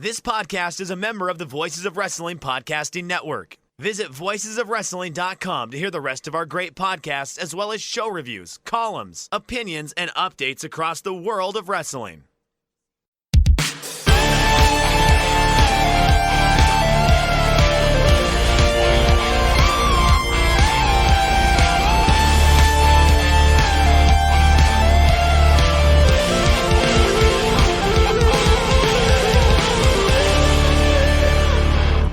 This podcast is a member of the Voices of Wrestling Podcasting Network. Visit voicesofwrestling.com to hear the rest of our great podcasts, as well as show reviews, columns, opinions, and updates across the world of wrestling.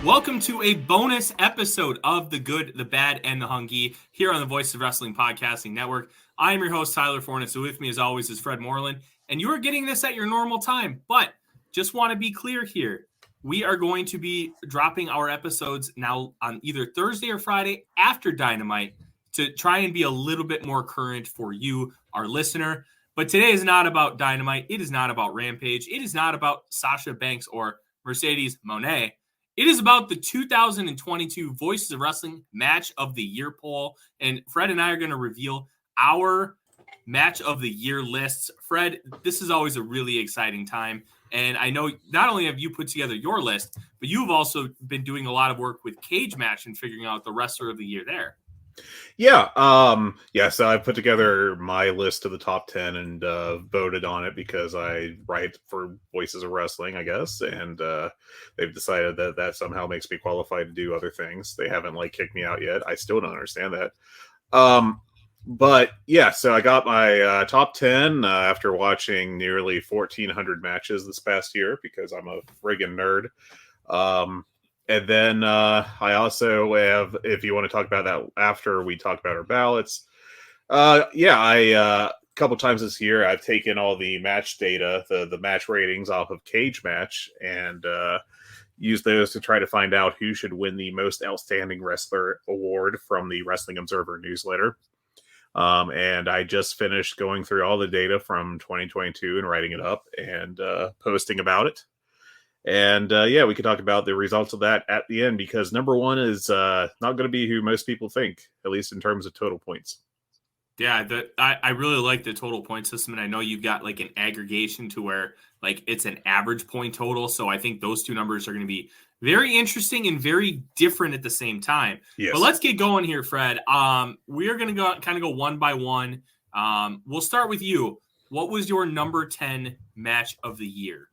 Welcome to a bonus episode of The Good, the Bad, and the Hungee here on the Voice of Wrestling Podcasting Network. I am your host, Tyler Fornes, so with me as always is Fred Moreland, and you are getting this at your normal time, but just want to be clear here. We are going to be dropping our episodes now on either Thursday or Friday after Dynamite to try and be a little bit more current for you, our listener. But today is not about Dynamite. It is not about Rampage. It is not about Sasha Banks or Mercedes Moné. It is about the 2022 Voices of Wrestling Match of the Year poll, and Fred and I are going to reveal our Match of the Year lists. Fred, this is always a really exciting time, and I know not only have you put together your list, but you've also been doing a lot of work with Cage Match and figuring out the Wrestler of the Year there. So I put together my list of the top 10 and voted on it because I write for Voices of Wrestling, I guess, and they've decided that somehow makes me qualified to do other things. They haven't kicked me out yet. I still don't understand that. So I got my top 10 after watching nearly 1,400 matches this past year because I'm a friggin' nerd. And then I also have, if you want to talk about that after we talk about our ballots, a couple times this year I've taken all the match data, the match ratings off of Cage Match, and used those to try to find out who should win the Most Outstanding Wrestler award from the Wrestling Observer newsletter. And I just finished going through all the data from 2022 and writing it up and posting about it. And we could talk about the results of that at the end, because number one is not going to be who most people think, at least in terms of total points. Yeah, I really like the total point system, and I know you've got an aggregation to where it's an average point total. So I think those two numbers are going to be very interesting and very different at the same time. Yes. But let's get going here, Fred. We are going to go one by one. We'll start with you. What was your number 10 match of the year?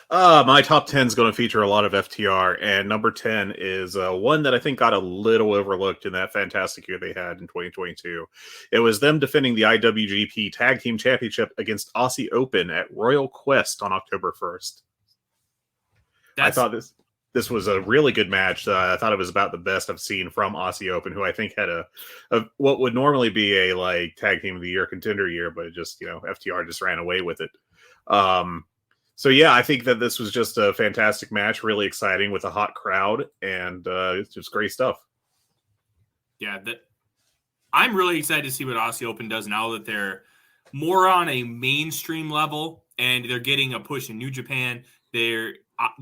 My top 10 is going to feature a lot of FTR, and number 10 is one that I think got a little overlooked in that fantastic year they had in 2022. It was them defending the IWGP Tag Team Championship against Aussie Open at Royal Quest on October 1st. I thought this was a really good match. I thought it was about the best I've seen from Aussie Open, who I think had a what would normally be a Tag Team of the Year contender year, but it just, FTR just ran away with it. I think that this was just a fantastic match, really exciting with a hot crowd, and it's just great stuff. Yeah, I'm really excited to see what Aussie Open does now that they're more on a mainstream level and they're getting a push in New Japan. They're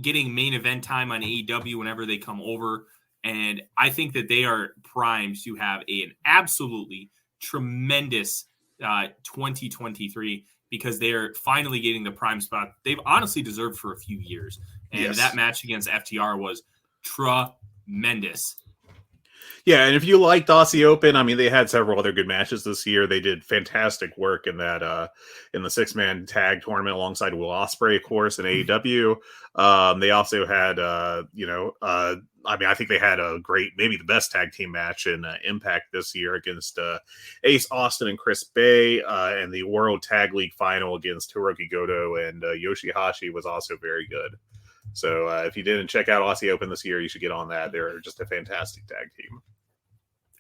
getting main event time on AEW whenever they come over, and I think that they are primed to have an absolutely tremendous 2023. Because they're finally getting the prime spot they've honestly deserved for a few years. And That match against FTR was tremendous. Yeah, and if you liked Aussie Open, they had several other good matches this year. They did fantastic work in that in the 6-man tag tournament alongside Will Ospreay, of course, in AEW. They also had, I think they had a great, maybe the best tag team match in Impact this year against Ace Austin and Chris Bay, and the World Tag League final against Hiroki Goto and Yoshihashi was also very good. So if you didn't check out Aussie Open this year, you should get on that. They're just a fantastic tag team.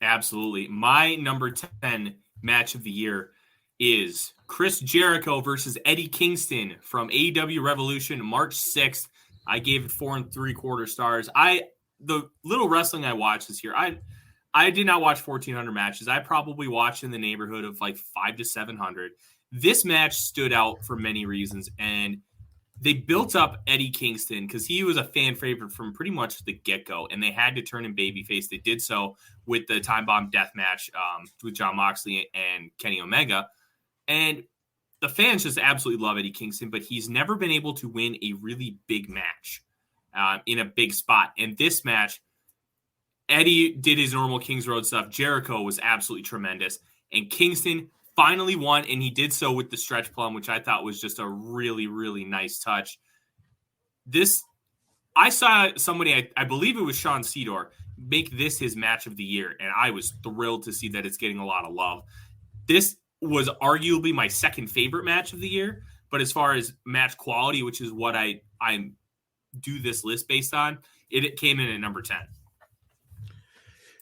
Absolutely. My number 10 match of the year is Chris Jericho versus Eddie Kingston from AEW Revolution, March 6th. I gave it 4 3/4 stars. The little wrestling I watched this year, I did not watch 1,400 matches. I probably watched in the neighborhood of 500 to 700. This match stood out for many reasons, and they built up Eddie Kingston because he was a fan favorite from pretty much the get-go, and they had to turn him babyface. They did so with the Time Bomb Death match with Jon Moxley and Kenny Omega. And the fans just absolutely love Eddie Kingston, but he's never been able to win a really big match in a big spot. And this match, Eddie did his normal Kings Road stuff. Jericho was absolutely tremendous. And Kingston finally won, and he did so with the stretch plum, which I thought was just a really, really nice touch. I saw somebody, I believe it was Sean Sedor, make this his match of the year, and I was thrilled to see that it's getting a lot of love. This was arguably my second favorite match of the year, but as far as match quality, which is what I do this list based on, it came in at number 10.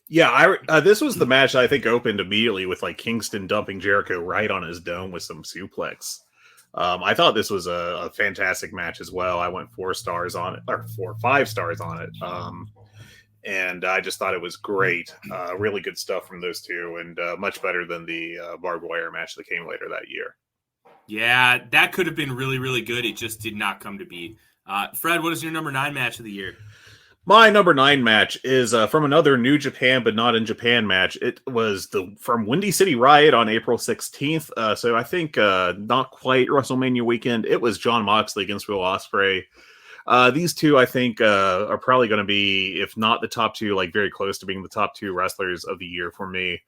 Yeah, this was the match I think opened immediately with like Kingston dumping Jericho right on his dome with some suplex. I thought this was a fantastic match as well. I went 4 stars on it, or 5 stars on it. And I just thought it was great. Really good stuff from those two, and much better than the barbed wire match that came later that year. Yeah, that could have been really, really good. It just did not come to be. Fred, what is your number 9 match of the year? My number 9 match is from another New Japan but not in Japan match. It was from Windy City Riot on April 16th. So I think not quite WrestleMania weekend. It was Jon Moxley against Will Ospreay. These two, I think, are probably going to be, if not the top 2, like very close to being the top 2 wrestlers of the year for me.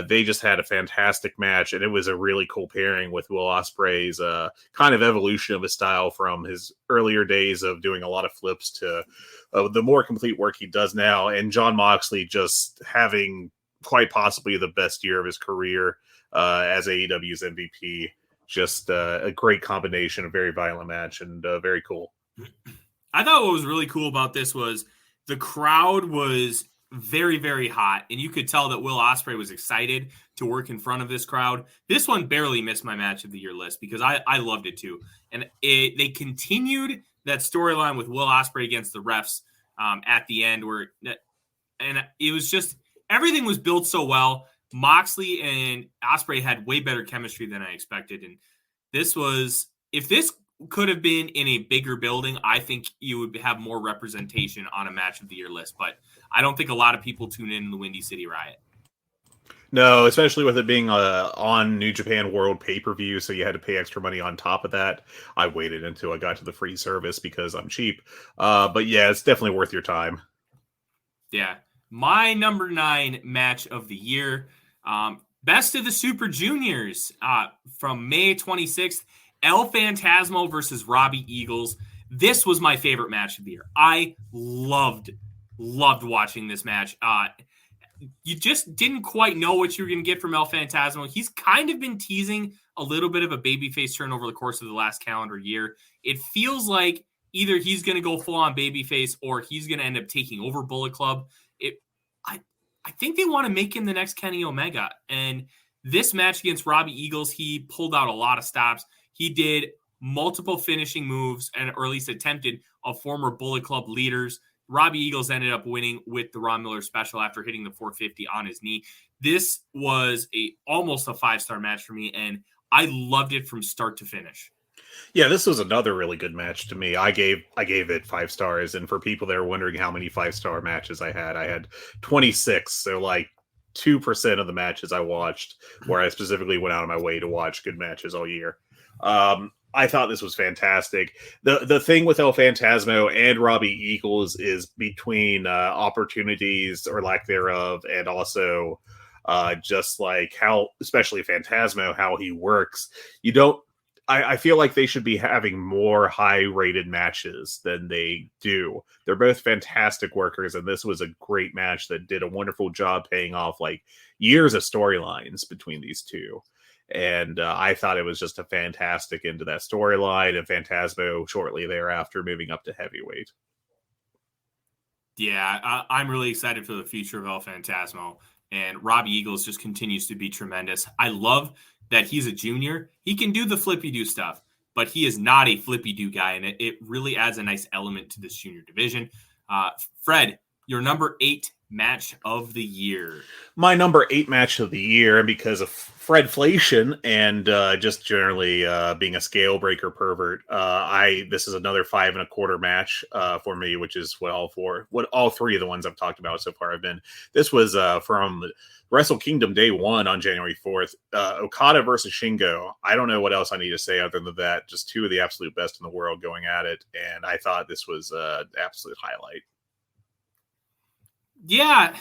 They just had a fantastic match, and it was a really cool pairing with Will Ospreay's kind of evolution of his style from his earlier days of doing a lot of flips to the more complete work he does now, and Jon Moxley just having quite possibly the best year of his career as AEW's MVP. Just a great combination, a very violent match, and very cool. I thought what was really cool about this was the crowd was very, very hot, and you could tell that Will Ospreay was excited to work in front of this crowd. This one barely missed my match of the year list because I loved it too. And they continued that storyline with Will Ospreay against the refs at the end, and it was just everything was built so well. Moxley and Ospreay had way better chemistry than I expected, and if this could have been in a bigger building, I think you would have more representation on a match of the year list. But I don't think a lot of people tune in the Windy City Riot. No, especially with it being on New Japan World pay-per-view, so you had to pay extra money on top of that. I waited until I got to the free service because I'm cheap. But yeah, it's definitely worth your time. Yeah. My number 9 match of the year, Best of the Super Juniors from May 26th, El Phantasmo versus Robbie Eagles. This was my favorite match of the year. I loved watching this match. You just didn't quite know what you were going to get from El Phantasmo. He's kind of been teasing a little bit of a babyface turn over the course of the last calendar year. It feels like either he's going to go full on babyface or he's going to end up taking over Bullet Club. I think they want to make him the next Kenny Omega. And this match against Robbie Eagles, he pulled out a lot of stops. He did multiple finishing moves, or at least attempted, of former Bullet Club leaders. Robbie Eagles ended up winning with the Ron Miller special after hitting the 450 on his knee. This was almost a 5-star match for me, and I loved it from start to finish. Yeah, this was another really good match to me. I gave it 5 stars, and for people that are wondering how many 5-star matches I had 26. So like 2% of the matches I watched, where I specifically went out of my way to watch good matches all year. I thought this was fantastic. The thing with El Phantasmo and Robbie Eagles is between opportunities or lack thereof, and also just like how, especially Phantasmo, how he works. I feel like they should be having more high-rated matches than they do. They're both fantastic workers, and this was a great match that did a wonderful job paying off like years of storylines between these two. And I thought it was just a fantastic end to that storyline, and Phantasmo shortly thereafter moving up to heavyweight. Yeah, I'm really excited for the future of El Phantasmo, and Robbie Eagles just continues to be tremendous. I love that he's a junior. He can do the flippy-do stuff, but he is not a flippy-do guy, and it really adds a nice element to this junior division. Fred, your number 8 match of the year? My number 8 match of the year, and because of Fredflation and just generally being a scale breaker pervert, this is another 5 1/4 match for me, which is what all three of the ones I've talked about so far have been. This was from Wrestle Kingdom Day 1 on January 4th, Okada versus Shingo. I don't know what else I need to say other than that. Just two of the absolute best in the world going at it, and I thought this was an absolute highlight. Yeah,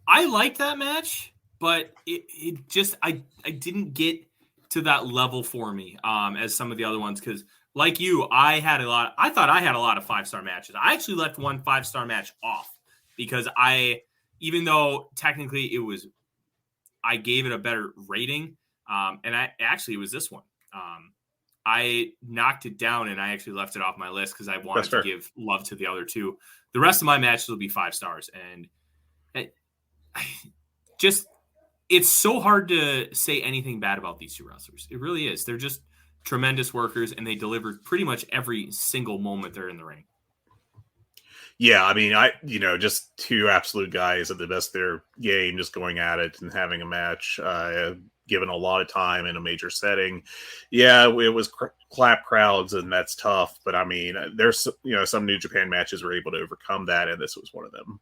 I liked that match, but it just I didn't get to that level for me as some of the other ones, because like you, I thought I had a lot of 5-star matches. I actually left one 5-star match off because even though technically I gave it a better rating, and it was this one. I knocked it down and I actually left it off my list because I wanted to give love to the other two. The rest of my matches will be 5 stars, and it's so hard to say anything bad about these two wrestlers. It really is. They're just tremendous workers, and they deliver pretty much every single moment they're in the ring. Yeah, I mean, just two absolute guys at the best of their game, just going at it and having a match, given a lot of time in a major setting. Yeah, it was clap crowds, and that's tough. But I mean, there's some New Japan matches were able to overcome that, and this was one of them.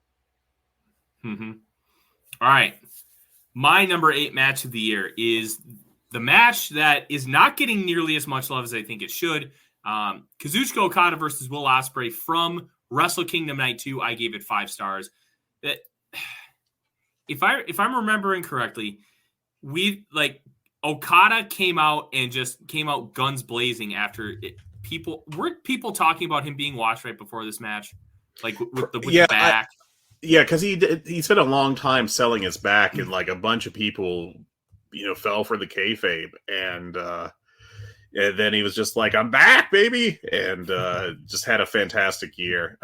Mm-hmm. All right, my number 8 match of the year is the match that is not getting nearly as much love as I think it should. Kazuchika Okada versus Will Ospreay from Wrestle Kingdom Night 2. I gave it 5 stars. If I'm remembering correctly, Okada came out guns blazing after it. Weren't people talking about him being washed right before this match, like with the back? Because he spent a long time selling his back, and like a bunch of people, fell for the kayfabe, and then he was just like, "I'm back, baby," and just had a fantastic year.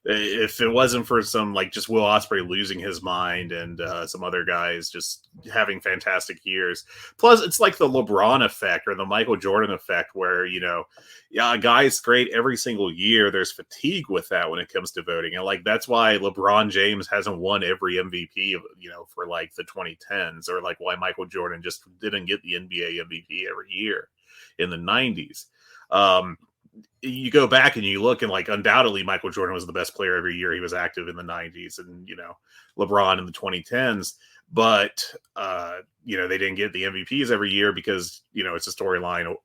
If it wasn't for some just Will Ospreay losing his mind and some other guys just having fantastic years, plus it's like the LeBron effect or the Michael Jordan effect, where a guy's great every single year. There's fatigue with that when it comes to voting, and that's why LeBron James hasn't won every MVP, for the 2010s, or why Michael Jordan just didn't get the NBA MVP every year in the 90s. You go back and you look, and undoubtedly Michael Jordan was the best player every year he was active in the 90s, and LeBron in the 2010s, but they didn't get the MVPs every year because it's a storyline.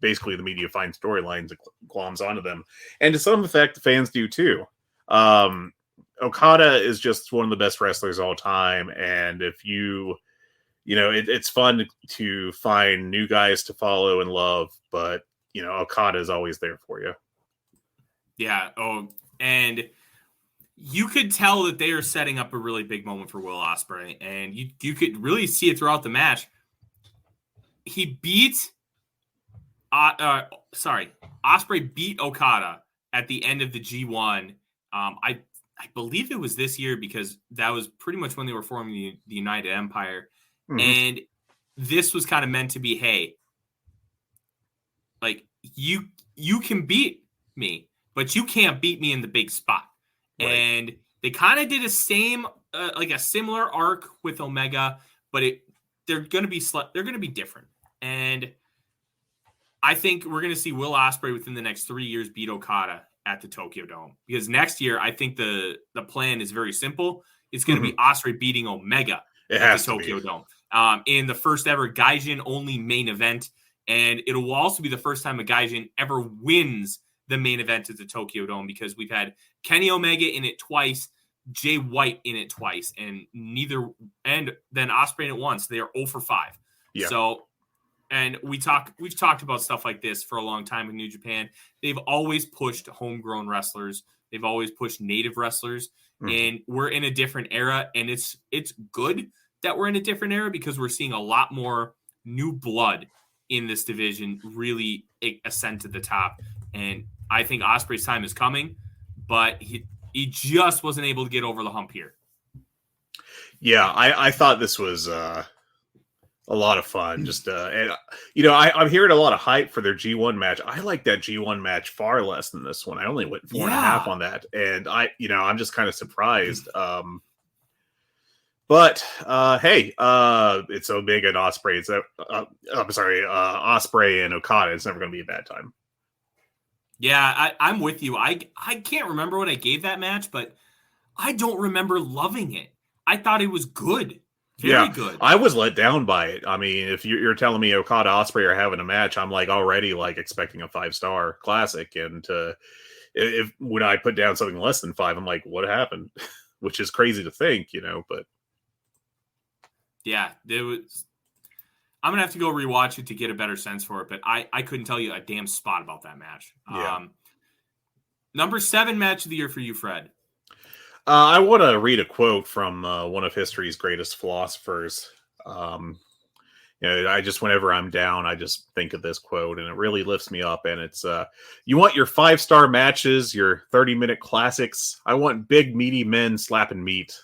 Basically the media finds storylines and gloms onto them, and to some effect the fans do too. Okada is just one of the best wrestlers of all time, and if it's fun to find new guys to follow and love, but Okada is always there for you. Yeah. Oh, and you could tell that they are setting up a really big moment for Will Ospreay, and you could really see it throughout the match. He beat, Ospreay beat Okada at the end of the G1. I believe it was this year, because that was pretty much when they were forming the United Empire. Mm-hmm. And this was kind of meant to be, hey, you can beat me, but you can't beat me in the big spot. Right. And they kind of did a similar arc with Omega, but they're going to be different. And I think we're going to see Will Ospreay within the next 3 years beat Okada at the Tokyo Dome, because next year I think the plan is very simple. It's going to be Ospreay beating Omega at the Tokyo Dome in the first ever Gaijin only main event. And it will also be the first time a Gaijin ever wins the main event at the Tokyo Dome, because we've had Kenny Omega in it twice, Jay White in it twice, and then Ospreay in it once. They are 0 for 5. Yeah. So, and we've talked about stuff like this for a long time in New Japan. They've always pushed homegrown wrestlers. They've always pushed native wrestlers. And we're in a different era, and it's good that we're in a different era, because we're seeing a lot more new blood in this division really ascend to the top. And I think Ospreay's time is coming, but he just wasn't able to get over the hump here. Yeah, I thought this was A lot of fun. Just and I'm hearing a lot of hype for their G1 match. I like that G1 match far less than this one. I only went 4.5 on that, and I'm just kind of surprised. But hey, it's Omega and Osprey. I'm sorry, Osprey and Okada. It's never going to be a bad time. Yeah, I'm with you. I can't remember what I gave that match, but I don't remember loving it. I thought it was good. Very good. I was let down by it. I mean, if you're telling me Okada Osprey are having a match, I'm like already like expecting a 5-star classic. And if when I put down something less than 5, I'm like, what happened? Which is crazy to think, but. Yeah, it was. I'm gonna have to go rewatch it to get a better sense for it, but I couldn't tell you a damn spot about that match. Yeah. Number 7 match of the year for you, Fred. I want to read a quote from one of history's greatest philosophers. Whenever I'm down, I just think of this quote, and it really lifts me up. And it's, you want your 5-star matches, your 30-minute classics. I want big, meaty men slapping meat.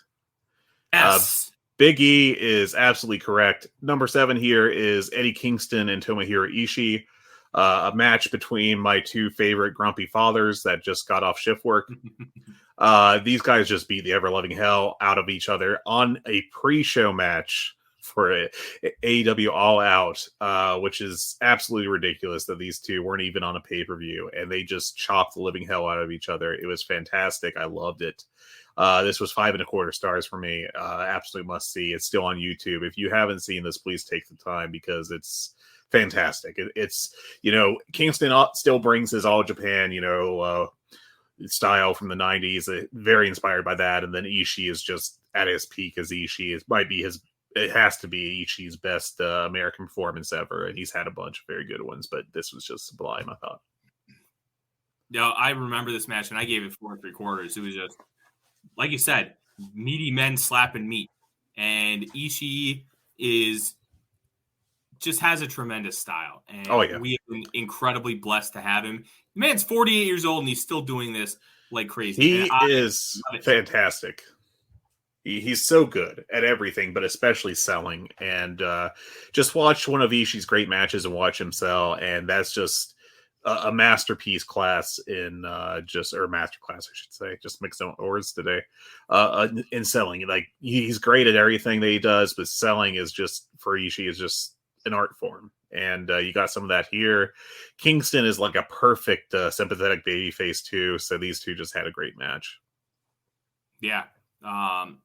Yes. Big E is absolutely correct. Number 7 here is Eddie Kingston and Tomohiro Ishii. A match between my 2 favorite grumpy fathers that just got off shift work. These guys just beat the ever-loving hell out of each other on a pre-show match for AEW All Out, which is absolutely ridiculous that these two weren't even on a pay-per-view, and they just chopped the living hell out of each other. It was fantastic. I loved it. This was 5.25 stars for me. Absolutely must see. It's still on YouTube. If you haven't seen this, please take the time because it's fantastic. It's Kingston still brings his All Japan, style from the 90s, very inspired by that. And then Ishii is just at his peak as Ishii. It has to be Ishii's best American performance ever. And he's had a bunch of very good ones, but this was just sublime, I thought. Yeah, I remember this match and I gave it 4.75. It was just, like you said, meaty men slapping meat. And Ishii just has a tremendous style. And we have been incredibly blessed to have him. The man's 48 years old and he's still doing this like crazy. He is fantastic. He's so good at everything, but especially selling. And just watch one of Ishii's great matches and watch him sell. And that's just a masterpiece class or masterclass, I should say. Just mixing up words today. In selling, like he's great at everything that he does, but selling is just for Ishii is just an art form. And you got some of that here. Kingston is like a perfect sympathetic babyface too. So these two just had a great match. Yeah. I'm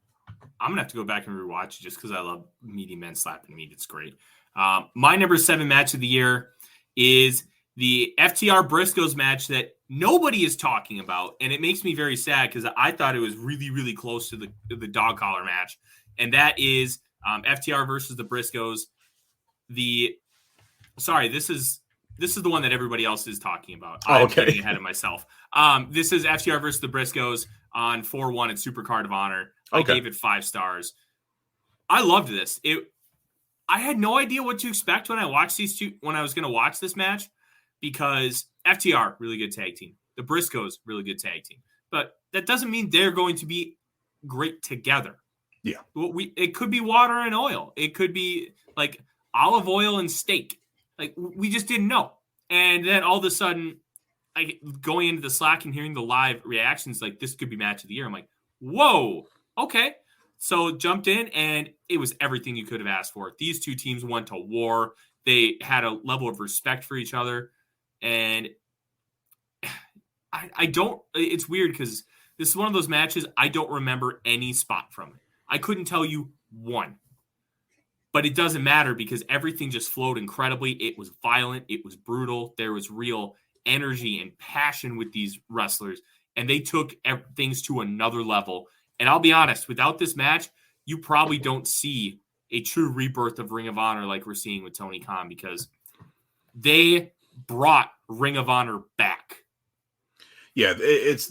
going to have to go back and rewatch it just because I love meaty men slapping meat. It's great. My number 7 match of the year is the FTR Briscoes match that nobody is talking about. And it makes me very sad because I thought it was really, really close to the dog collar match. And that is FTR versus the Briscoes. This is the one that everybody else is talking about. I'm getting ahead of myself. This is FTR versus the Briscoes on 4-1 at Supercard of Honor. I gave it 5 stars. I loved this. I had no idea what to expect when I watched these two, when I was going to watch this match, because FTR, really good tag team. The Briscoes, really good tag team. But that doesn't mean they're going to be great together. Yeah. It could be water and oil. It could be like olive oil and steak. Like, we just didn't know. And then all of a sudden, going into the Slack and hearing the live reactions, like, this could be match of the year. I'm like, whoa, okay. So jumped in, and it was everything you could have asked for. These two teams went to war. They had a level of respect for each other. And it's weird because this is one of those matches I don't remember any spot from it. I couldn't tell you one. But it doesn't matter because everything just flowed incredibly. It was violent. It was brutal. There was real energy and passion with these wrestlers. And they took things to another level. And I'll be honest, without this match, you probably don't see a true rebirth of Ring of Honor like we're seeing with Tony Khan, because they brought Ring of Honor back. Yeah, this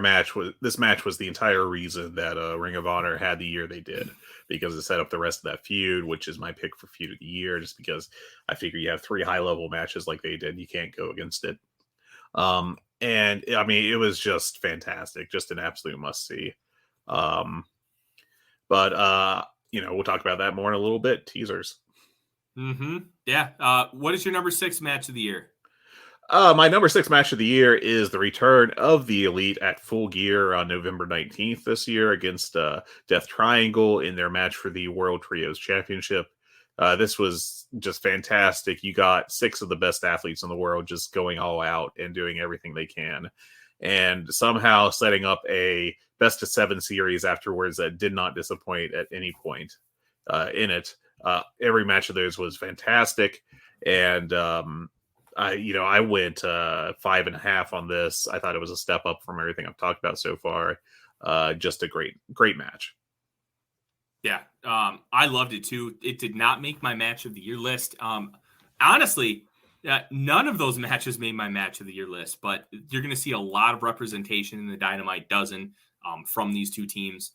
match was the entire reason that Ring of Honor had the year they did, because it set up the rest of that feud, which is my pick for feud of the year, just because I figure you have 3 high-level matches like they did, you can't go against it. And I mean, it was just fantastic, just an absolute must-see. But we'll talk about that more in a little bit. Teasers. Mm-hmm. Yeah. What is your number 6 match of the year? My number 6 match of the year is the return of the Elite at Full Gear on November 19th this year against Death Triangle in their match for the World Trios Championship. This was just fantastic. You got 6 of the best athletes in the world just going all out and doing everything they can, and somehow setting up a best of 7 series afterwards that did not disappoint at any point in it. Every match of theirs was fantastic, and I went 5.5 on this. I thought it was a step up from everything I've talked about so far. Just a great match. Yeah, I loved it too. It did not make my match of the year list. Honestly, none of those matches made my match of the year list, but you're going to see a lot of representation in the Dynamite dozen from these two teams.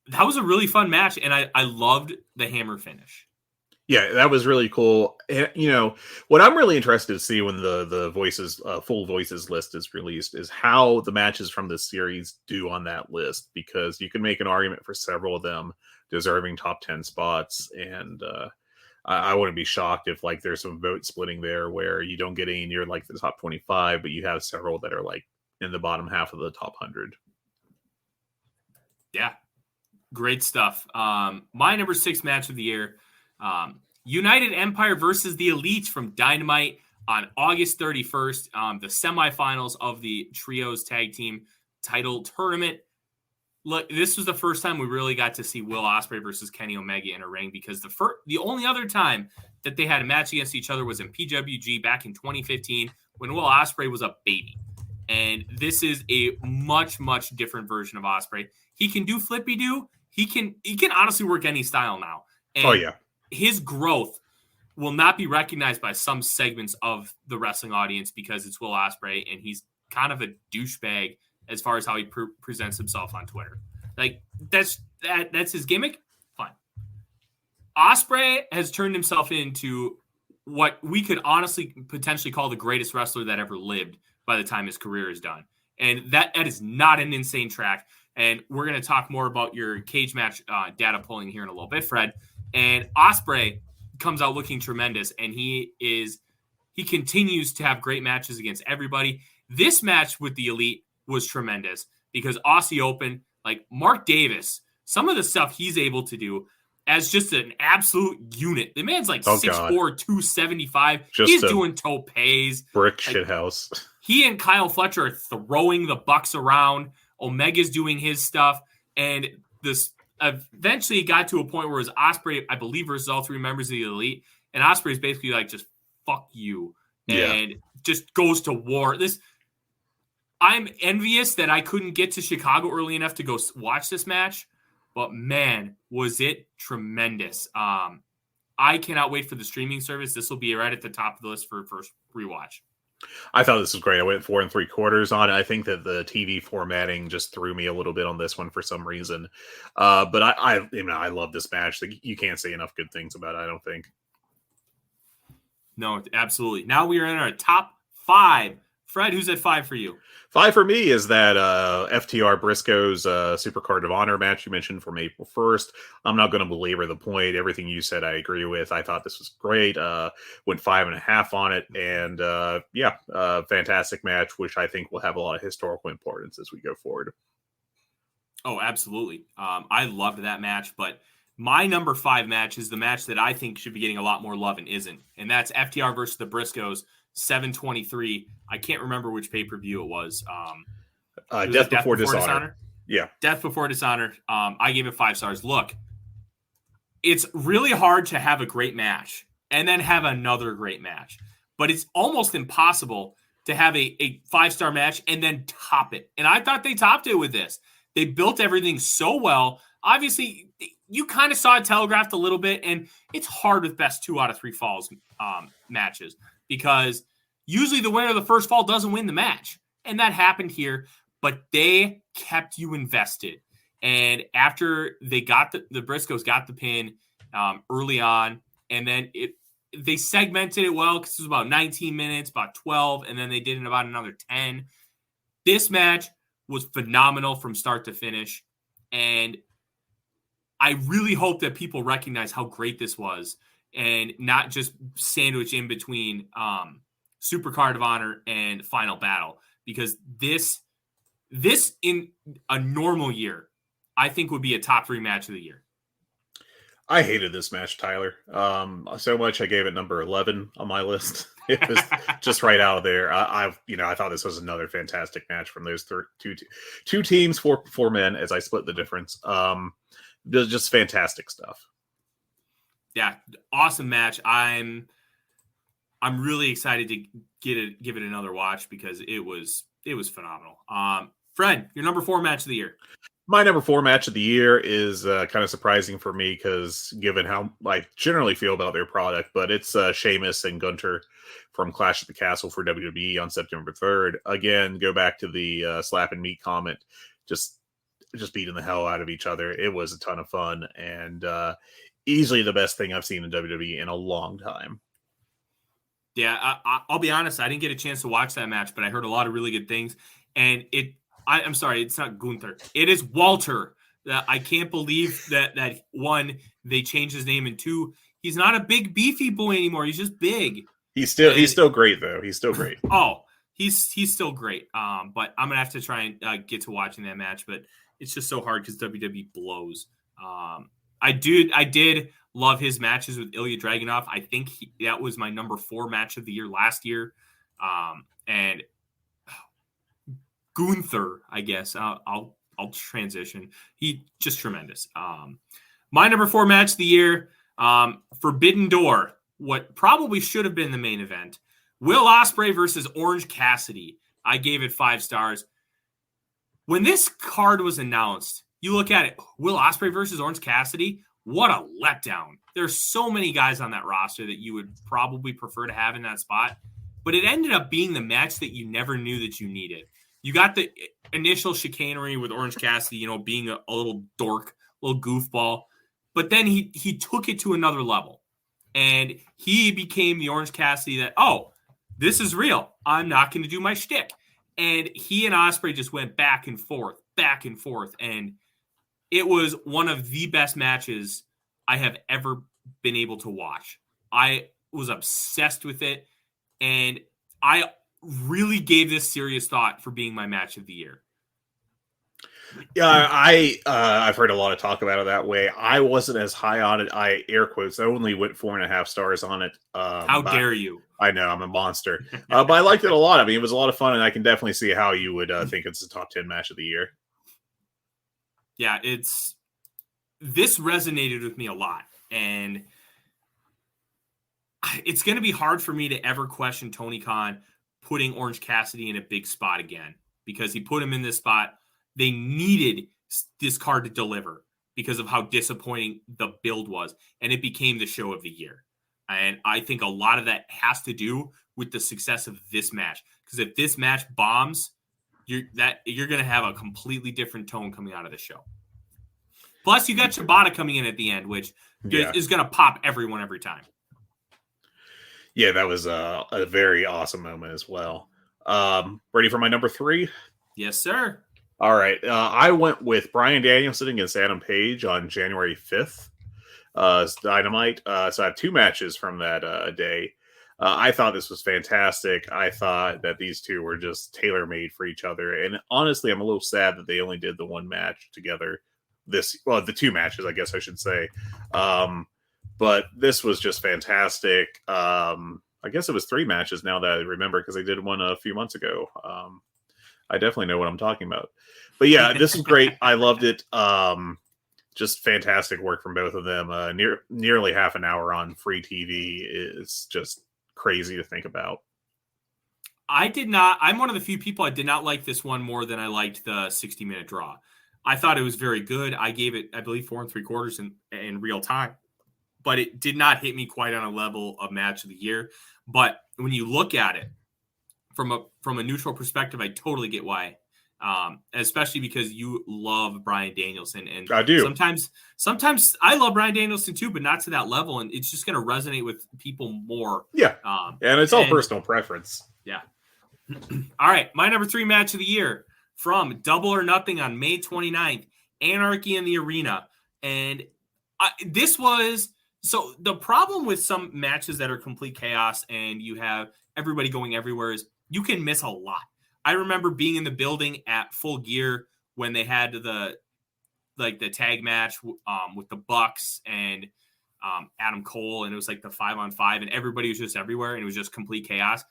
That was a really fun match, and I loved the hammer finish. Yeah, that was really cool. And, what I'm really interested to see when the voices full voices list is released is how the matches from this series do on that list, because you can make an argument for several of them deserving top 10 spots, and I wouldn't be shocked if there's some vote splitting there where you don't get any near the top 25, but you have several that are in the bottom half of the top 100. Yeah, great stuff. My number 6 match of the year. United Empire versus the Elite from Dynamite on August 31st, the semifinals of the Trios Tag Team Title Tournament. Look, this was the first time we really got to see Will Ospreay versus Kenny Omega in a ring, because the only other time that they had a match against each other was in PWG back in 2015 when Will Ospreay was a baby. And this is a much, much different version of Ospreay. He can do flippy-do. He can honestly work any style now. And oh, yeah. His growth will not be recognized by some segments of the wrestling audience because it's Will Ospreay, and he's kind of a douchebag as far as how he presents himself on Twitter. That's his gimmick. Fine. Ospreay has turned himself into what we could honestly potentially call the greatest wrestler that ever lived by the time his career is done. And that is not an insane track. And we're going to talk more about your cage match data pulling here in a little bit, Fred. And Ospreay comes out looking tremendous, and he continues to have great matches against everybody. This match with the Elite was tremendous because Aussie Open, Mark Davis, some of the stuff he's able to do as just an absolute unit. The man's 6'4", 275. He's doing topes. Brick shithouse. He and Kyle Fletcher are throwing the Bucks around. Omega's doing his stuff, and this eventually got to a point where it was Ospreay, I believe, versus all 3 members of the Elite, and Ospreay is basically just fuck you, and just goes to war. I'm envious that I couldn't get to Chicago early enough to go watch this match, but man, was it tremendous. I cannot wait for the streaming service. This will be right at the top of the list for first rewatch. I thought this was great. I went 4 3/4 on it. I think that the TV formatting just threw me a little bit on this one for some reason. But I love this match. You can't say enough good things about it, I don't think. No, absolutely. Now we are in our top 5. Fred, who's at 5 for you? 5 for me is that FTR Briscoe's Supercard of Honor match you mentioned from April 1st. I'm not going to belabor the point. Everything you said, I agree with. I thought this was great. Went 5.5 on it. And fantastic match, which I think will have a lot of historical importance as we go forward. Oh, absolutely. I loved that match. But my number 5 match is the match that I think should be getting a lot more love and isn't. And that's FTR versus the Briscoes. 7/23. I can't remember which pay-per-view it was. Death Before Dishonor. Yeah. Death Before Dishonor. I gave it 5 stars. Look, it's really hard to have a great match and then have another great match. But it's almost impossible to have a 5-star match and then top it. And I thought they topped it with this. They built everything so well. Obviously, you kind of saw it telegraphed a little bit, and it's hard with best 2 out of 3 falls matches, because usually the winner of the first fall doesn't win the match. And that happened here, but they kept you invested. And after they got the Briscoes got the pin early on, and then they segmented it well because it was about 19 minutes, about 12, and then they did it about another 10. This match was phenomenal from start to finish. And I really hope that people recognize how great this was and not just sandwich in between Supercard of Honor and Final Battle, because this in a normal year, I think would be a top 3 match of the year. I hated this match, Tyler. So much I gave it number 11 on my list. It was just right out of there. I thought this was another fantastic match from those two teams, four men, as I split the difference. Just fantastic stuff. Yeah, awesome match. I'm really excited to give it another watch because it was phenomenal. Fred, your number 4 match of the year. My number 4 match of the year is kind of surprising for me because given how I generally feel about their product, but it's Sheamus and Gunter from Clash at the Castle for WWE on September 3rd. Again, go back to the slap and meat comment, just beating the hell out of each other. It was a ton of fun and easily the best thing I've seen in WWE in a long time. Yeah, I'll be honest. I didn't get a chance to watch that match, but I heard a lot of really good things. And I'm sorry, it's not Gunther. It is Walter. I can't believe that one, they changed his name, and 2, he's not a big beefy boy anymore. He's just big. He's still great though. He's still great. Oh, he's still great. But I'm gonna have to try and get to watching that match, but it's just so hard because WWE blows. I did love his matches with Ilya Dragunov. I think that was my number 4 match of the year last year. And Gunther, I guess I'll transition. He just tremendous. My number 4 match of the year, Forbidden Door. What probably should have been the main event. Will Ospreay versus Orange Cassidy. I gave it 5 stars. When this card was announced, you look at it, Will Ospreay versus Orange Cassidy. What a letdown. There's so many guys on that roster that you would probably prefer to have in that spot. But it ended up being the match that you never knew that you needed. You got the initial chicanery with Orange Cassidy, being a little dork, a little goofball. But then he took it to another level. And he became the Orange Cassidy that, this is real. I'm not going to do my shtick. And he and Ospreay just went back and forth. And it was one of the best matches I have ever been able to watch. I was obsessed with it. And I really gave this serious thought for being my match of the year. Yeah, I've heard a lot of talk about it that way. I wasn't as high on it. I only went 4.5 stars on it. How dare you? I know, I'm a monster. But I liked it a lot. I mean, it was a lot of fun, and I can definitely see how you would think it's a top 10 match of the year. Yeah, this resonated with me a lot, and it's going to be hard for me to ever question Tony Khan putting Orange Cassidy in a big spot again, because he put him in this spot. They needed this card to deliver because of how disappointing the build was, and it became the show of the year. And I think a lot of that has to do with the success of this match, because if this match bombs, you're going to have a completely different tone coming out of the show. Plus, you got Shibata coming in at the end, which is going to pop everyone every time. Yeah, that was a very awesome moment as well. Ready for my number 3? Yes, sir. All right. I went with Bryan Danielson against Adam Page on January 5th. Dynamite. So I have 2 matches from that day. I thought this was fantastic. I thought that these two were just tailor-made for each other. And honestly, I'm a little sad that they only did the one match together. The 2 matches, I guess I should say. But this was just fantastic. I guess it was 3 matches now that I remember, because they did one a few months ago. I definitely know what I'm talking about. But yeah, this is great. I loved it. Just fantastic work from both of them. Nearly half an hour on free TV is just crazy to think about. I'm one of the few people I did not like this one more than I liked the 60-minute draw. I thought it was very good. I gave it, I believe, 4 3/4 in real time. But it did not hit me quite on a level of match of the year. But when you look at it from a neutral perspective, I totally get why. Especially because you love Bryan Danielson, and I do. Sometimes I love Bryan Danielson too, but not to that level, and it's just going to resonate with people more. Yeah, and it's all personal preference. Yeah. All right, my number 3 match of the year from Double or Nothing on May 29th, Anarchy in the Arena. And so the problem with some matches that are complete chaos and you have everybody going everywhere is you can miss a lot. I remember being in the building at Full Gear when they had the tag match with the Bucks and Adam Cole, and it was like the 5-on-5, and everybody was just everywhere, and it was just complete chaos.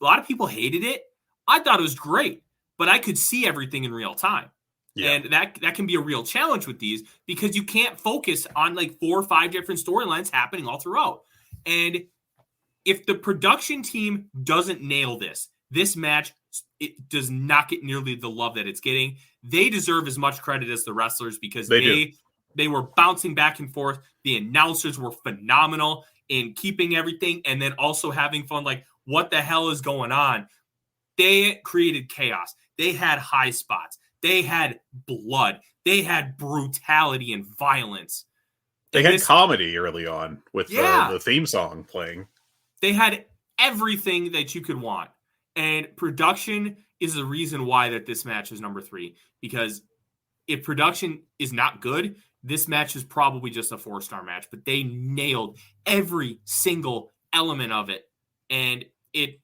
A lot of people hated it. I thought it was great, but I could see everything in real time. Yeah. And that can be a real challenge with these because you can't focus on like 4 or 5 different storylines happening all throughout. And if the production team doesn't nail this match, it does not get nearly the love that it's getting. They deserve as much credit as the wrestlers because they were bouncing back and forth. The announcers were phenomenal in keeping everything and then also having fun. Like, what the hell is going on? They created chaos. They had high spots. They had blood. They had brutality and violence. They had comedy early on with the theme song playing. They had everything that you could want. And production is the reason why that this match is number 3. Because if production is not good, this match is probably just a 4-star match. But they nailed every single element of it. And it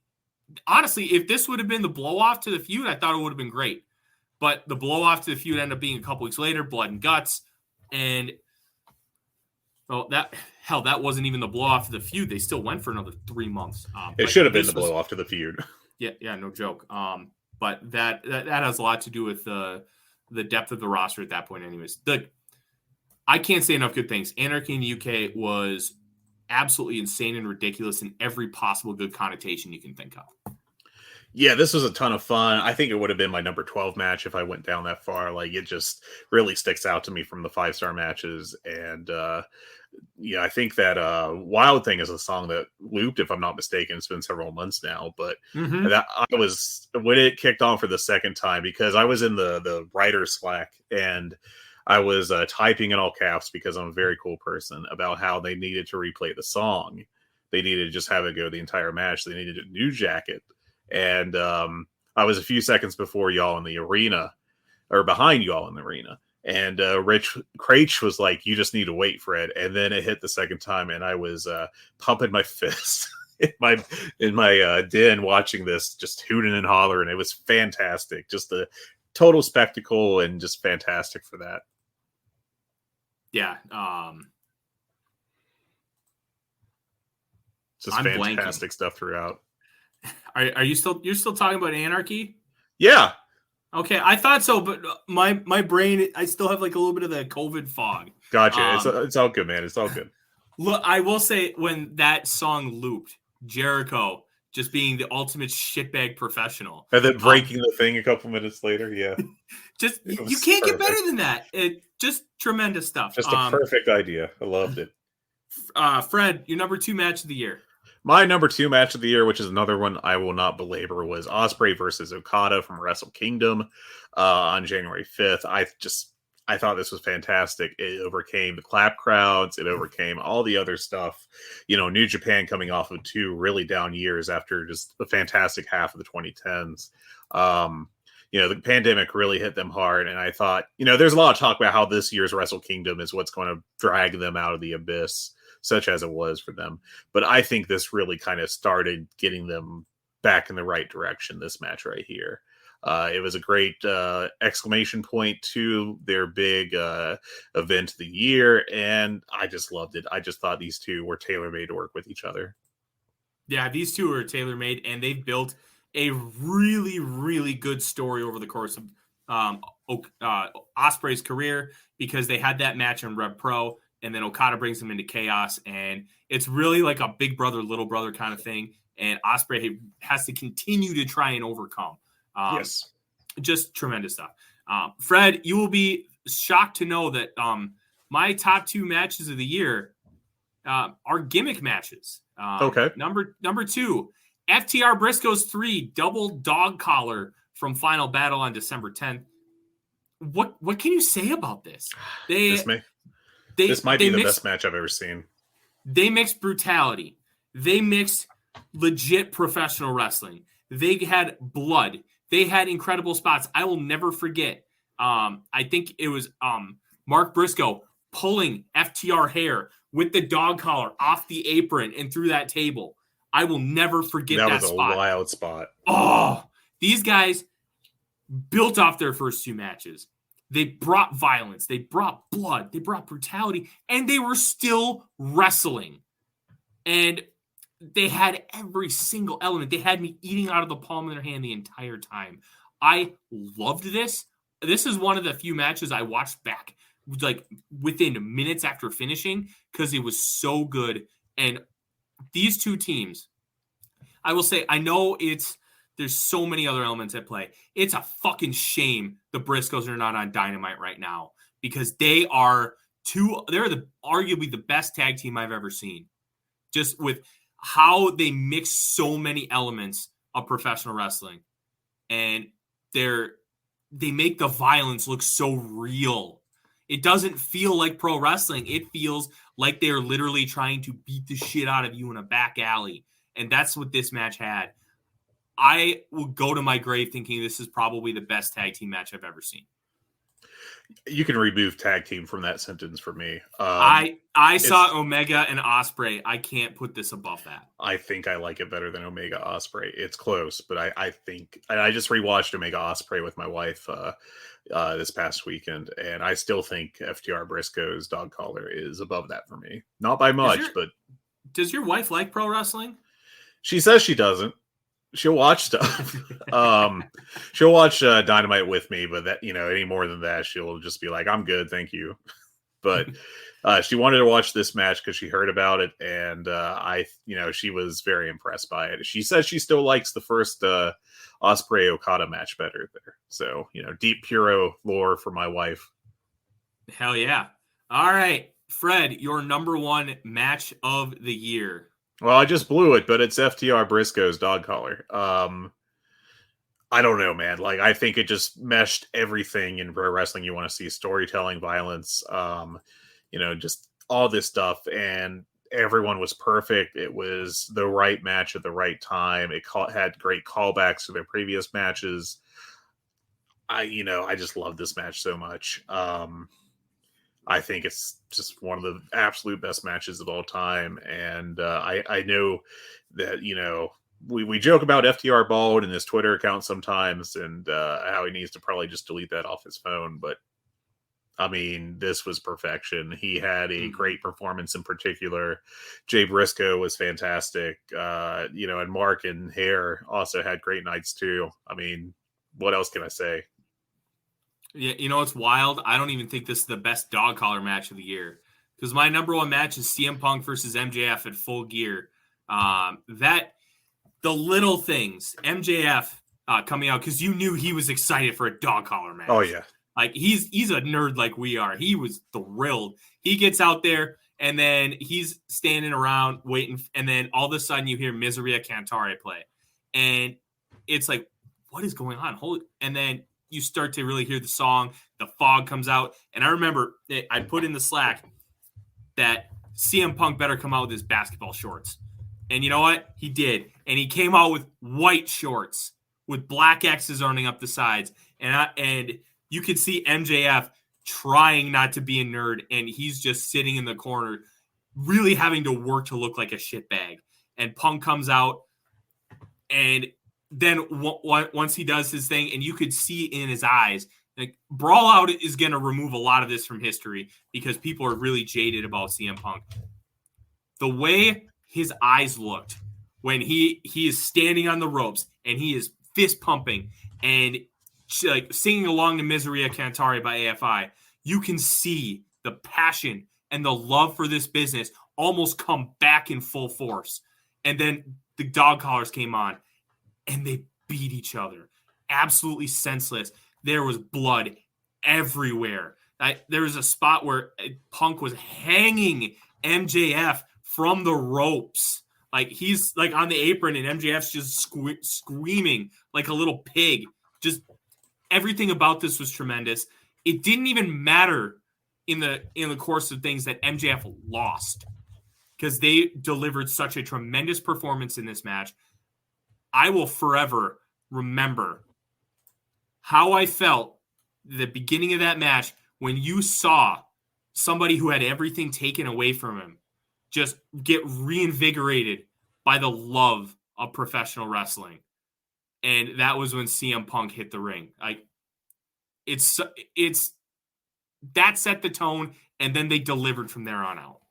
honestly, if this would have been the blow-off to the feud, I thought it would have been great. But the blow-off to the feud ended up being a couple weeks later, blood and guts. And that wasn't even the blow-off to the feud. They still went for another 3 months. It should have been the blow-off to the feud. Yeah, no joke. But that has a lot to do with the depth of the roster at that point anyways. I can't say enough good things. Anarchy in the UK was absolutely insane and ridiculous in every possible good connotation you can think of. Yeah, this was a ton of fun. I think it would have been my number 12 match if I went down that far. Like, it just really sticks out to me from the 5-star matches. And I think that Wild Thing is a song that looped, if I'm not mistaken. It's been several months now, but that when it kicked on for the second time, because I was in the writer's Slack and I was typing in all caps because I'm a very cool person about how they needed to replay the song. They needed to just have it go the entire match. They needed a new jacket. And I was a few seconds before y'all in the arena, or behind y'all in the arena. And Rich Craich was like, "You just need to wait, Fred." And then it hit the second time, and I was pumping my fist in my den watching this, just hooting and hollering. It was fantastic. Just a total spectacle and just fantastic for that. Yeah. Just fantastic stuff throughout. You're still talking about Anarchy? Yeah. Okay, I thought so, but my brain, I still have like a little bit of the COVID fog. Gotcha. It's all good, man. It's all good. Look, I will say when that song looped, Jericho just being the ultimate shitbag professional, and then breaking the thing a couple minutes later. Yeah, just you can't get better than that. It just tremendous stuff. Just a perfect idea. I loved it. Fred, your number 2 match of the year. My number 2 match of the year, which is another one I will not belabor, was Ospreay versus Okada from Wrestle Kingdom on January 5th. I thought this was fantastic. It overcame the clap crowds. It overcame all the other stuff. New Japan coming off of 2 really down years after just a fantastic half of the 2010s. The pandemic really hit them hard. And I thought, there's a lot of talk about how this year's Wrestle Kingdom is what's going to drag them out of the abyss, such as it was for them. But I think this really kind of started getting them back in the right direction, this match right here. It was a great exclamation point to their big event of the year, and I just loved it. I just thought these two were tailor-made to work with each other. Yeah, these two are tailor-made, and they've built a really, really good story over the course of Ospreay's career, because they had that match in Rev Pro, and then Okada brings him into Chaos, and it's really like a big brother, little brother kind of thing, and Ospreay has to continue to try and overcome. Yes. Just tremendous stuff. Fred, you will be shocked to know that my top 2 matches of the year are gimmick matches. Okay. Number 2, FTR Briscoe's 3 double dog collar from Final Battle on December 10th. What can you say about this? This might be the best match I've ever seen. They mixed brutality. They mixed legit professional wrestling. They had blood. They had incredible spots. I will never forget. I think it was Mark Briscoe pulling FTR hair with the dog collar off the apron and through that table. I will never forget that was spot. A wild spot. Oh, these guys built off their first 2 matches. They brought violence. They brought blood. They brought brutality. And they were still wrestling. And they had every single element. They had me eating out of the palm of their hand the entire time. I loved this. This is one of the few matches I watched back like within minutes after finishing because it was so good. And these 2 teams, I will say, I know there's so many other elements at play. It's a fucking shame the Briscoes are not on Dynamite right now because they're arguably the best tag team I've ever seen. Just with how they mix so many elements of professional wrestling. And they make the violence look so real. It doesn't feel like pro wrestling. It feels like they're literally trying to beat the shit out of you in a back alley. And that's what this match had. I will go to my grave thinking this is probably the best tag team match I've ever seen. You can remove tag team from that sentence for me. I saw Omega and Ospreay. I can't put this above that. I think I like it better than Omega Ospreay. It's close, but I think I just rewatched Omega Ospreay with my wife this past weekend, and I still think FTR Briscoe's dog collar is above that for me. Not by much, but does your wife like pro wrestling? She says she doesn't. She'll watch stuff. She'll watch Dynamite with me, but that, any more than that, she'll just be like, "I'm good, thank you." But she wanted to watch this match because she heard about it, and she was very impressed by it. She says she still likes the first Ospreay Okada match better there. So, deep Puro lore for my wife. Hell yeah! All right, Fred, your number 1 match of the year. Well, I just blew it, but it's FTR Briscoe's dog collar. I don't know, man. Like, I think it just meshed everything in pro wrestling you want to see: storytelling, violence, just all this stuff. And everyone was perfect. It was the right match at the right time. It had great callbacks to their previous matches. I just love this match so much. I think it's just one of the absolute best matches of all time. And I know that, we joke about FTR Bald and his Twitter account sometimes and how he needs to probably just delete that off his phone. But, I mean, this was perfection. He had a great performance in particular. Jay Briscoe was fantastic. And Mark and Hare also had great nights too. I mean, what else can I say? Yeah, it's wild. I don't even think this is the best dog collar match of the year because my number 1 match is CM Punk versus MJF at Full Gear. The little things, MJF coming out because you knew he was excited for a dog collar match. Oh yeah, like he's a nerd like we are. He was thrilled. He gets out there and then he's standing around waiting, and then all of a sudden you hear Miseria Cantare play, and it's like, what is going on? And then you start to really hear the song. The fog comes out. And I remember I put in the Slack that CM Punk better come out with his basketball shorts. And you know what? He did. And he came out with white shorts with black X's running up the sides. And you could see MJF trying not to be a nerd. And he's just sitting in the corner, really having to work to look like a shitbag. And Punk comes out, and then once he does his thing, and you could see in his eyes, like, Brawl Out is going to remove a lot of this from history because people are really jaded about CM Punk. The way his eyes looked when he is standing on the ropes and he is fist pumping and like singing along to Miseria Cantare by AFI, you can see the passion and the love for this business almost come back in full force. And then the dog collars came on, and they beat each other. Absolutely senseless. There was blood everywhere. There was a spot where Punk was hanging MJF from the ropes. Like, he's like on the apron, and MJF's just screaming like a little pig. Just everything about this was tremendous. It didn't even matter in the course of things that MJF lost because they delivered such a tremendous performance in this match. I will forever remember how I felt the beginning of that match when you saw somebody who had everything taken away from him just get reinvigorated by the love of professional wrestling. And that was when CM Punk hit the ring. Like, it's that set the tone, and then they delivered from there on out.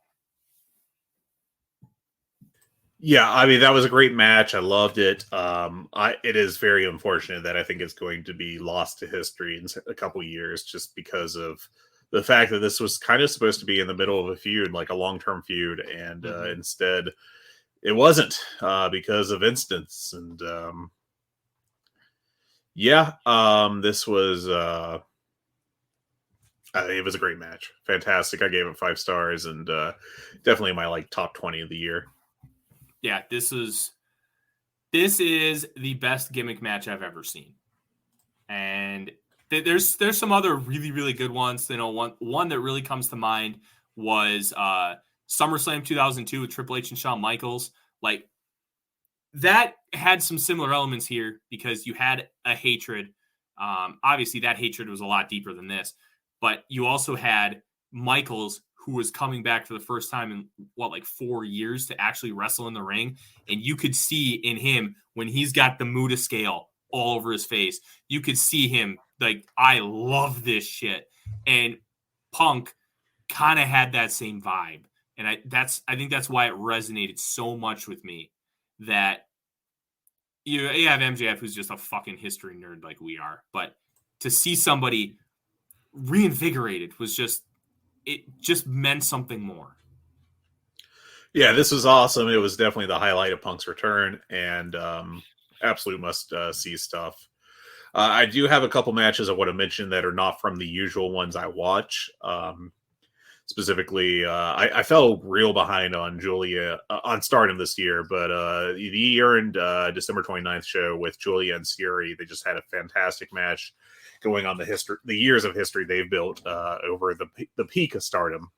Yeah, I mean, that was a great match. I loved it. It is very unfortunate that I think it's going to be lost to history in a couple years, just because of the fact that this was kind of supposed to be in the middle of a feud, like a long-term feud, and instead it wasn't, because of instance. And this was I think it was a great match, fantastic. I gave it 5 stars, and definitely my top 20 of the year. Yeah, this is the best gimmick match I've ever seen. And there's some other really, really good ones. One that really comes to mind was SummerSlam 2002 with Triple H and Shawn Michaels. Like, that had some similar elements here because you had a hatred. Obviously, that hatred was a lot deeper than this, but you also had Michaels, who was coming back for the first time in 4 years to actually wrestle in the ring. And you could see in him, when he's got the Muda scale all over his face, you could see him like, I love this shit. And Punk kind of had that same vibe. And I think that's why it resonated so much with me, that you have MJF, who's just a fucking history nerd like we are. But to see somebody reinvigorated it just meant something more. Yeah, this was awesome. It was definitely the highlight of Punk's return, and absolute must see stuff. I do have a couple matches I want to mention that are not from the usual ones I watch. Specifically, I fell real behind on Julia on Stardom this year, but the year-end December 29th show with Julia and Suri, they just had a fantastic match going on the years of history they've built over the peak of Stardom.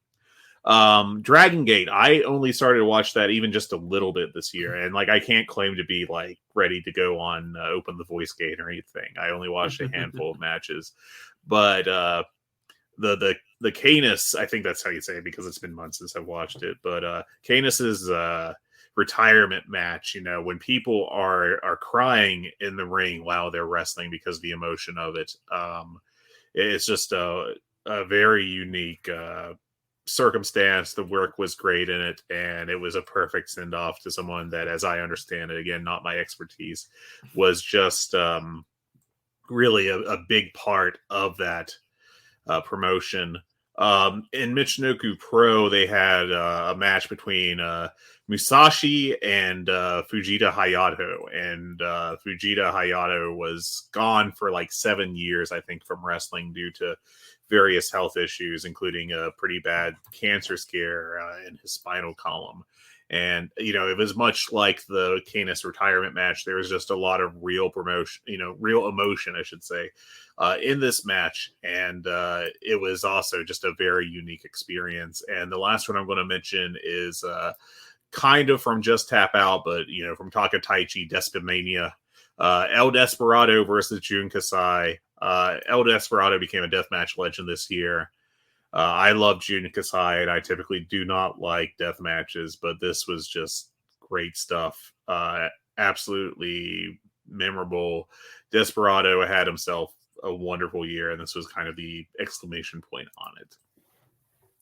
Dragon Gate, I only started to watch that even just a little bit this year, and I can't claim to be ready to go on Open the Voice Gate or anything. I only watched a handful of matches, but the Canis, I think that's how you say it because it's been months since I've watched it, but Canis's retirement match, when people are crying in the ring while they're wrestling because of the emotion of it, it's just a very unique circumstance. The work was great in it, and it was a perfect send-off to someone that, as I understand it, again, not my expertise, was just really a big part of that promotion. In Michinoku Pro, they had a match between Musashi and Fujita Hayato, and Fujita Hayato was gone for 7 years, I think, from wrestling due to various health issues, including a pretty bad cancer scare in his spinal column. And, it was much like the Canis retirement match. There was just a lot of real promotion, real emotion, I should say, in this match. And it was also just a very unique experience. And the last one I'm going to mention is kind of from Just Tap Out, but, from Takataichi, Despomania. El Desperado versus Jun Kasai. El Desperado became a deathmatch legend this year. I love Jun Kasai, and I typically do not like death matches, but this was just great stuff. Absolutely memorable. Desperado had himself a wonderful year, and this was kind of the exclamation point on it.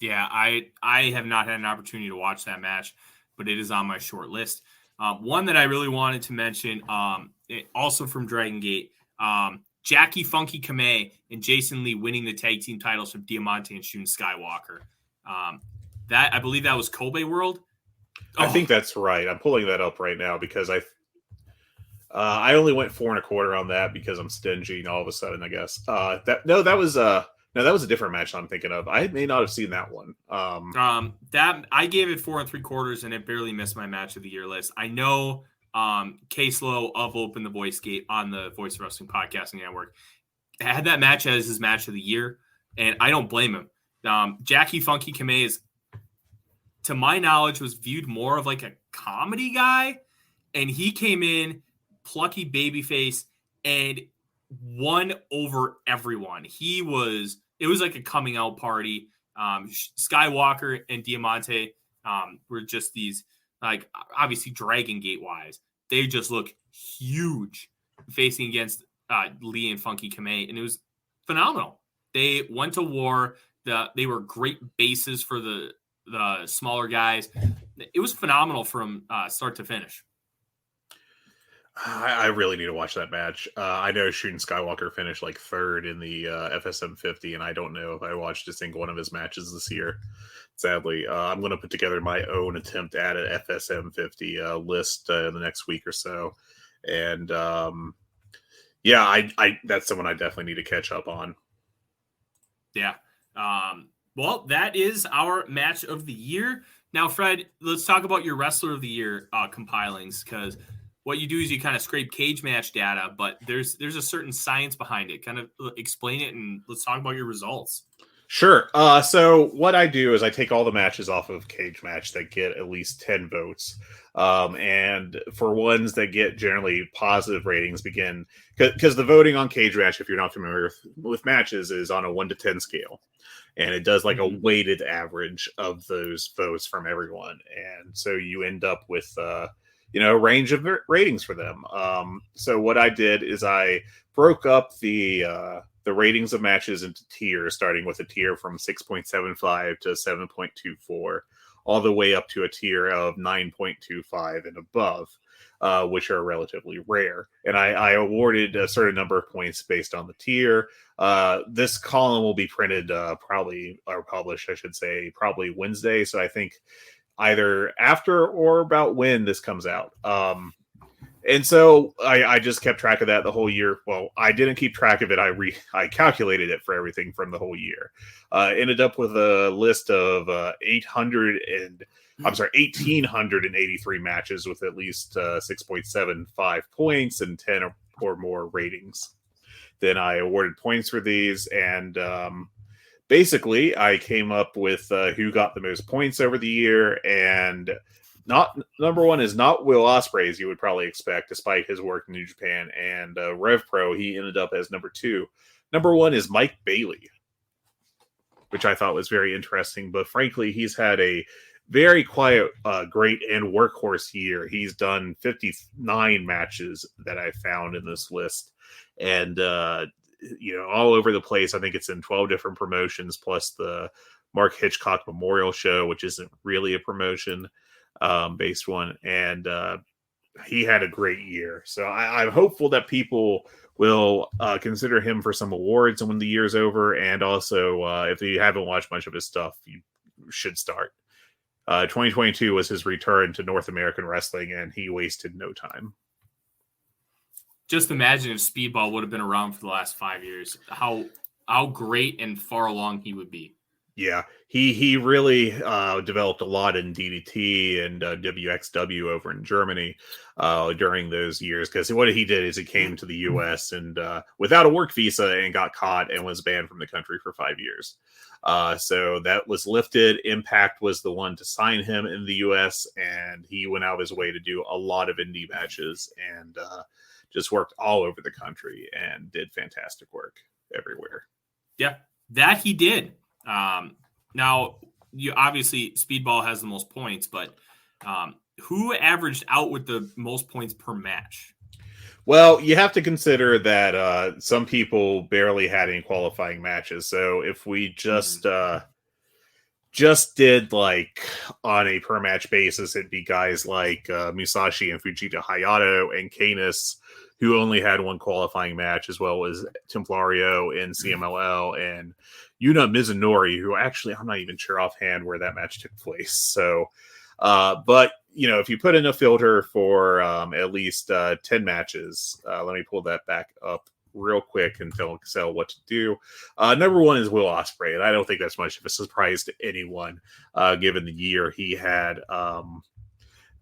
Yeah, I have not had an opportunity to watch that match, but it is on my short list. One that I really wanted to mention, also from Dragon Gate, Jackie Funky Kamei and Jason Lee winning the tag team titles from Diamante and Shun Skywalker. That, I believe that was Kobe World. I think that's right. I'm pulling that up right now because I only went 4 1/4 on that because I'm stingy, and all of a sudden, I guess that was a different match I'm thinking of. I may not have seen that one. That I gave it 4 3/4, and it barely missed my match of the year list. I know Case Lowe of Open the Voice Gate on the Voice of Wrestling Podcasting Network had that match as his match of the year, and I don't blame him. Jackie Funky Kamei is, to my knowledge, was viewed more of like a comedy guy, and he came in plucky babyface and won over everyone. It was like a coming out party. Skywalker and Diamante were just these, like, obviously Dragon Gate wise, they just look huge facing against Lee and Funky Kamei, and it was phenomenal. They went to war. They were great bases for the smaller guys. It was phenomenal from start to finish. I really need to watch that match. I know Shun Skywalker finished like third in the FSM 50, and I don't know if I watched a single one of his matches this year. Sadly, I'm going to put together my own attempt at an FSM 50 list in the next week or so. And yeah, I that's someone I definitely need to catch up on. Yeah. Well, that is our match of the year. Now, Fred, let's talk about your Wrestler of the Year compilings, because what you do is you kind of scrape cage match data, but there's a certain science behind it. Kind of explain it, and let's talk about your results. Sure. So what I do is I take all the matches off of Cage Match that get at least 10 votes. And for ones that get generally positive ratings begin, because the voting on Cage Match, if you're not familiar with matches, is on a 1 to 10 scale. And it does like a weighted average of those votes from everyone. And so you end up with, a range of ratings for them. So what I did is I broke up the ratings of matches into tiers, starting with a tier from 6.75 to 7.24, all the way up to a tier of 9.25 and above, which are relatively rare. And I awarded a certain number of points based on the tier. This column will be printed published, I should say, probably Wednesday. So I think either after or about when this comes out. And so I just kept track of that the whole year. Well, I didn't keep track of it. I calculated it for everything from the whole year. Ended up with a list of 1,883 matches with at least 6.75 points and 10 or more ratings. Then I awarded points for these, and basically I came up with who got the most points over the year, and not number one is not Will Ospreay, as you would probably expect, despite his work in New Japan. And Rev Pro, he ended up as number 2. Number 1 is Mike Bailey, which I thought was very interesting. But frankly, he's had a very quiet, great, and workhorse year. He's done 59 matches that I found in this list. And, all over the place. I think it's in 12 different promotions, plus the Mark Hitchcock Memorial Show, which isn't really a promotion. Based one, and he had a great year. So I'm hopeful that people will consider him for some awards when the year's over, and also if you haven't watched much of his stuff, you should start. 2022 was his return to North American wrestling, and he wasted no time. Just imagine if Speedball would have been around for the last 5 years, how great and far along he would be. Yeah, he really developed a lot in DDT and WXW over in Germany during those years. Because what he did is he came to the U.S. and without a work visa and got caught and was banned from the country for 5 years. So that was lifted. Impact was the one to sign him in the U.S. and he went out of his way to do a lot of indie matches and just worked all over the country and did fantastic work everywhere. Yeah, that he did. Now, you obviously Speedball has the most points, but who averaged out with the most points per match? Well, you have to consider that some people barely had any qualifying matches. So if we just did like on a per match basis, it'd be guys like Musashi and Fujita Hayato and Canis, who only had one qualifying match, as well as Templario in CMLL and Yuna Mizunori, who actually I'm not even sure offhand where that match took place. So, but if you put in a filter for at least 10 matches, let me pull that back up real quick and tell Excel what to do. Number 1 is Will Ospreay, and I don't think that's much of a surprise to anyone, given the year he had.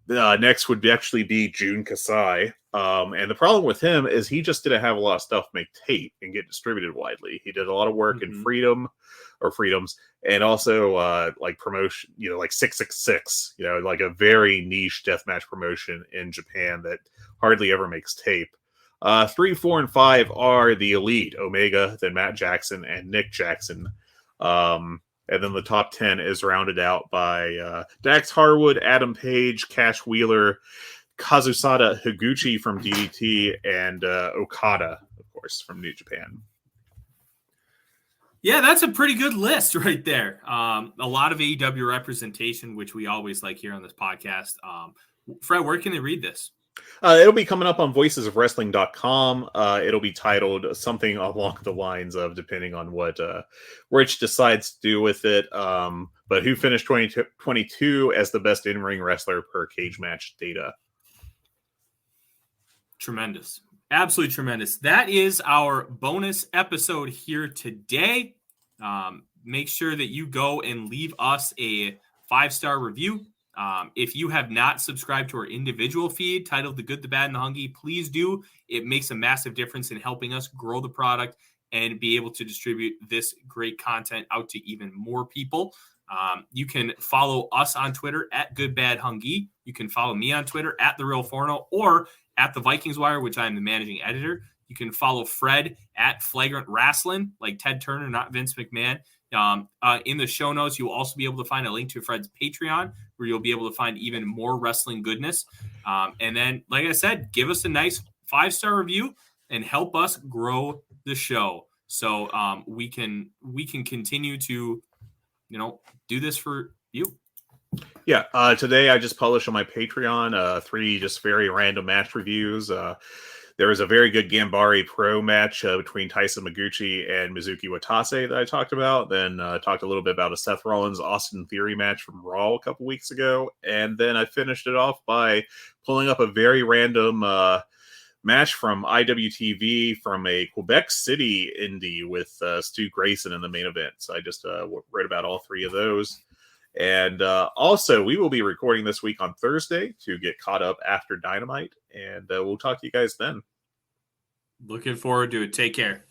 Next would actually be Jun Kasai. And the problem with him is he just didn't have a lot of stuff make tape and get distributed widely. He did a lot of work in Freedoms, and also like promotion, like 666, like a very niche deathmatch promotion in Japan that hardly ever makes tape. 3, 4, and 5 are the Elite, Omega, then Matt Jackson and Nick Jackson. And then the top 10 is rounded out by Dax Harwood, Adam Page, Cash Wheeler, Kazusada Higuchi from DDT, and Okada, of course, from New Japan. Yeah, that's a pretty good list right there. A lot of AEW representation, which we always like here on this podcast. Fred, where can they read this? It'll be coming up on voicesofwrestling.com. It'll be titled something along the lines of, depending on what Rich decides to do with it, but who finished 2022 as the best in-ring wrestler per Cage Match data. Tremendous. Absolutely tremendous. That is our bonus episode here today. Make sure that you go and leave us a 5-star review. If you have not subscribed to our individual feed titled The Good, the Bad, and the Hungee, please do. It makes a massive difference in helping us grow the product and be able to distribute this great content out to even more people. You can follow us on Twitter at GoodBadHungee. You can follow me on Twitter at TheRealForno or at The Vikings Wire, which I'm the managing editor. You can follow Fred at Flagrant Wrestling, like Ted Turner, not Vince McMahon. In the show notes, you'll also be able to find a link to Fred's Patreon, where you'll be able to find even more wrestling goodness. And then, like I said, give us a nice 5-star review and help us grow the show, so we can continue to, do this for you. Yeah, today I just published on my Patreon 3 just very random match reviews. There was a very good Gambari Pro match between Tyson Maguchi and Mizuki Watase that I talked about. Then talked a little bit about a Seth Rollins Austin Theory match from Raw a couple weeks ago. And then I finished it off by pulling up a very random match from IWTV from a Quebec City indie with Stu Grayson in the main event. So I just read about all 3 of those. And also, we will be recording this week on Thursday to get caught up after Dynamite. And we'll talk to you guys then. Looking forward to it. Take care.